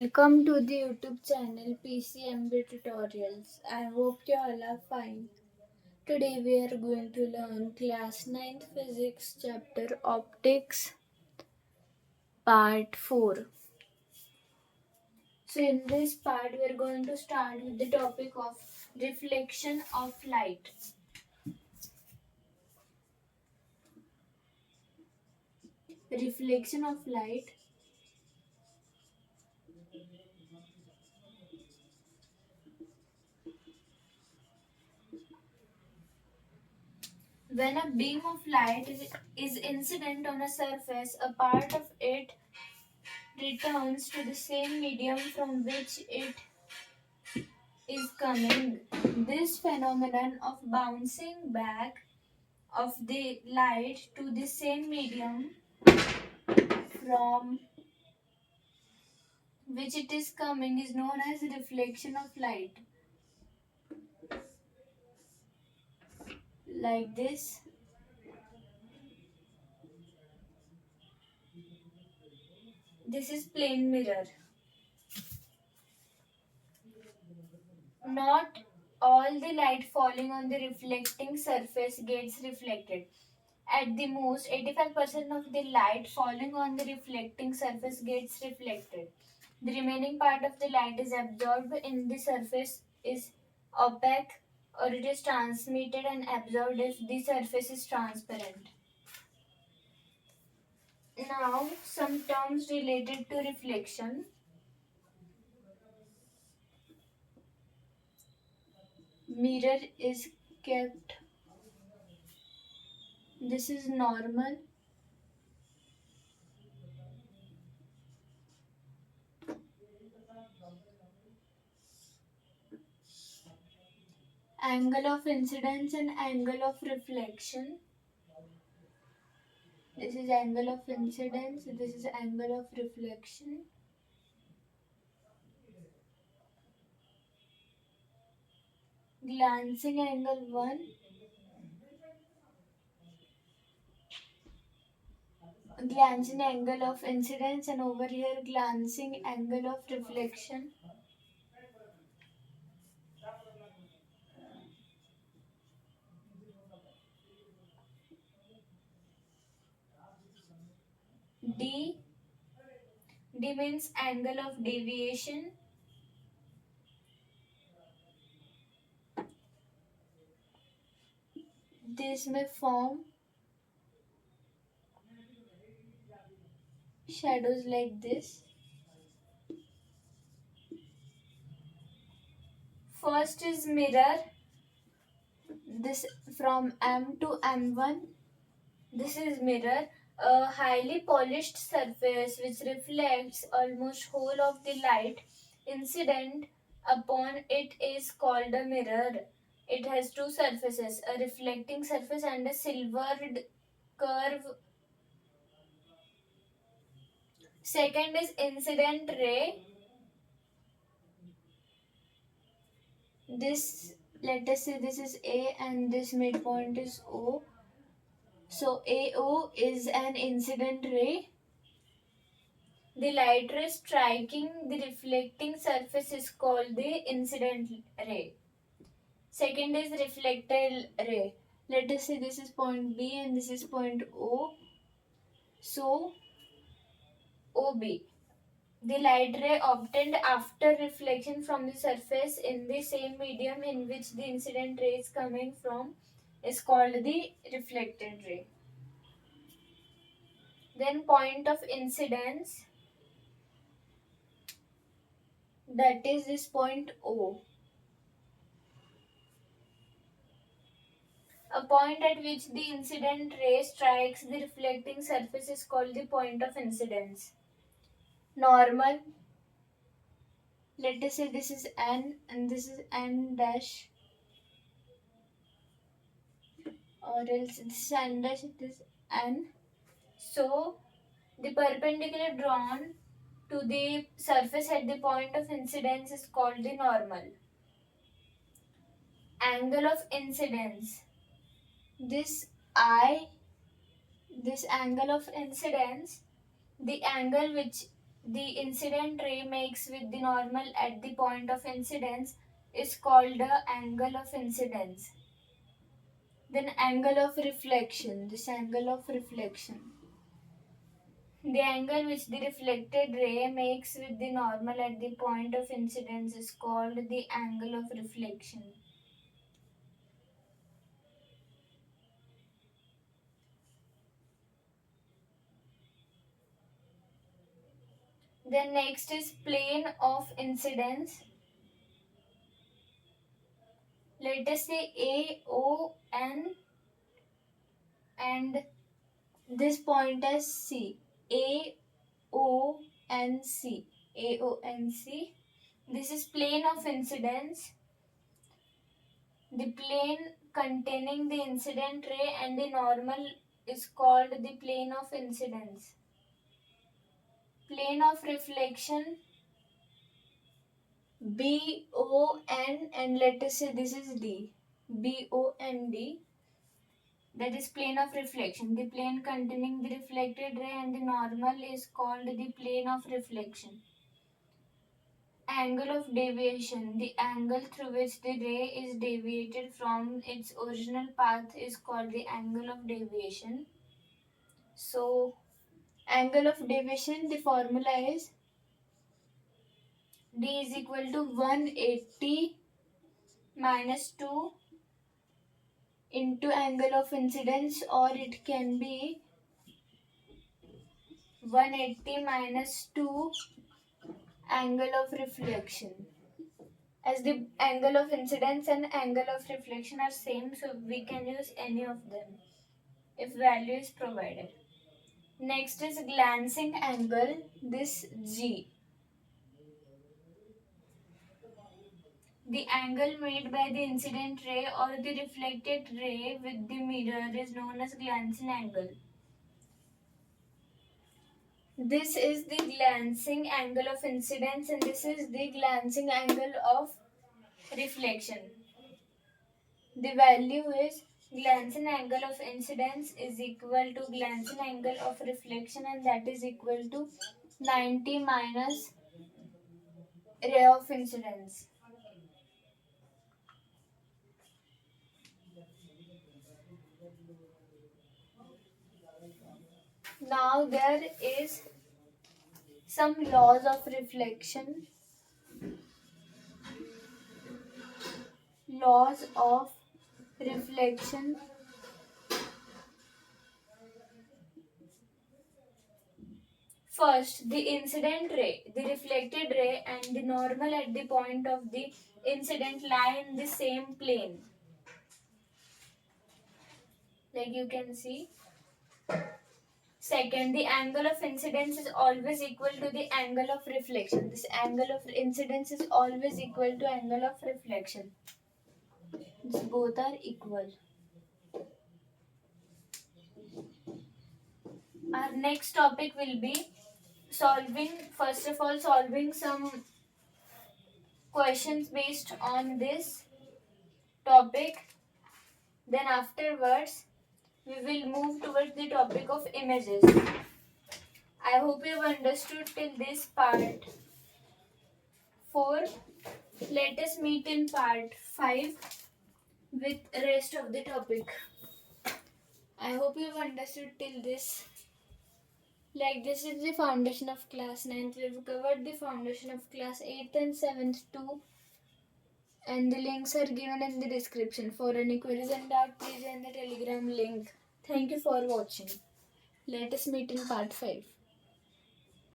Welcome to the YouTube channel PCMB Tutorials. I hope you all are fine. Today we are going to learn class 9th physics chapter optics part 4. So in this part we are going to start with the topic of reflection of light. Reflection of light. When a beam of light is incident on a surface, a part of it returns to the same medium from which it is coming. This phenomenon of bouncing back of the light to the same medium from which it is coming is known as reflection of light. Like this. This is plane mirror. Not all the light falling on the reflecting surface gets reflected. At the most, 85% of the light falling on the reflecting surface gets reflected. The remaining part of the light is absorbed in the surface is opaque or it is transmitted and absorbed if the surface is transparent. Now, some terms related to reflection. Mirror is kept. This is normal. Angle of incidence and angle of reflection. This is angle of incidence. This is angle of reflection. Glancing angle 1. Glancing angle of incidence, and over here glancing angle of reflection. D. D means angle of deviation. This may form shadows like this. First is mirror. This from M to M1. This is mirror, a highly polished surface which reflects almost whole of the light incident upon it is called a mirror. It has two surfaces, a reflecting surface and a silvered curve. Second is incident ray. This, let us say this is A and this midpoint is O. So AO is an incident ray. The light ray striking the reflecting surface is called the incident ray. Second is reflected ray. Let us say this is point B and this is point O. So OB. The light ray obtained after reflection from the surface in the same medium in which the incident ray is coming from is called the reflected ray. Then point of incidence, that is this point O. A point at which the incident ray strikes the reflecting surface is called the point of incidence. Normal, let us say this is N and this is N dash, or else this is N dash, this is N. So the perpendicular drawn to the surface at the point of incidence is called the normal. Angle of incidence. This I, this angle of incidence, the angle which the incident ray makes with the normal at the point of incidence is called the angle of incidence. Then angle of reflection. This angle of reflection. The angle which the reflected ray makes with the normal at the point of incidence is called the angle of reflection. Then next is plane of incidence. Let us say A, O, N and this point as C. A, O, N, C. A, O, N, C. This is plane of incidence. The plane containing the incident ray and the normal is called the plane of incidence. Plane of reflection B, O, N and let us say this is D. B, O, N, D. That is plane of reflection. The plane containing the reflected ray and the normal is called the plane of reflection. Angle of deviation. The angle through which the ray is deviated from its original path is called the angle of deviation. So, angle of deviation, the formula is D is equal to 180 minus 2 into angle of incidence, or it can be 180 minus 2 angle of reflection. As the angle of incidence and angle of reflection are same, so we can use any of them if value is provided. Next is glancing angle, this G. The angle made by the incident ray or the reflected ray with the mirror is known as glancing angle. This is the glancing angle of incidence and this is the glancing angle of reflection. The value is glancing angle of incidence is equal to glancing angle of reflection and that is equal to 90 minus ray of incidence. Now there is some laws of reflection. Laws of reflection. First, the incident ray, the reflected ray and the normal at the point of the incident lie in the same plane. Like you can see. Second, the angle of incidence is always equal to the angle of reflection. This angle of incidence is always equal to angle of reflection. These both are equal. Our next topic will be first of all, solving some questions based on this topic. Then afterwards, we will move towards the topic of images. I hope you have understood till this part 4. Let us meet in part 5 with rest of the topic. I hope you have understood till this. Like this is the foundation of class 9th. We've covered the foundation of class 8th and 7th too. And the links are given in the description. For any queries and doubt, please join the Telegram link. Thank you for watching. Let us meet in part 5.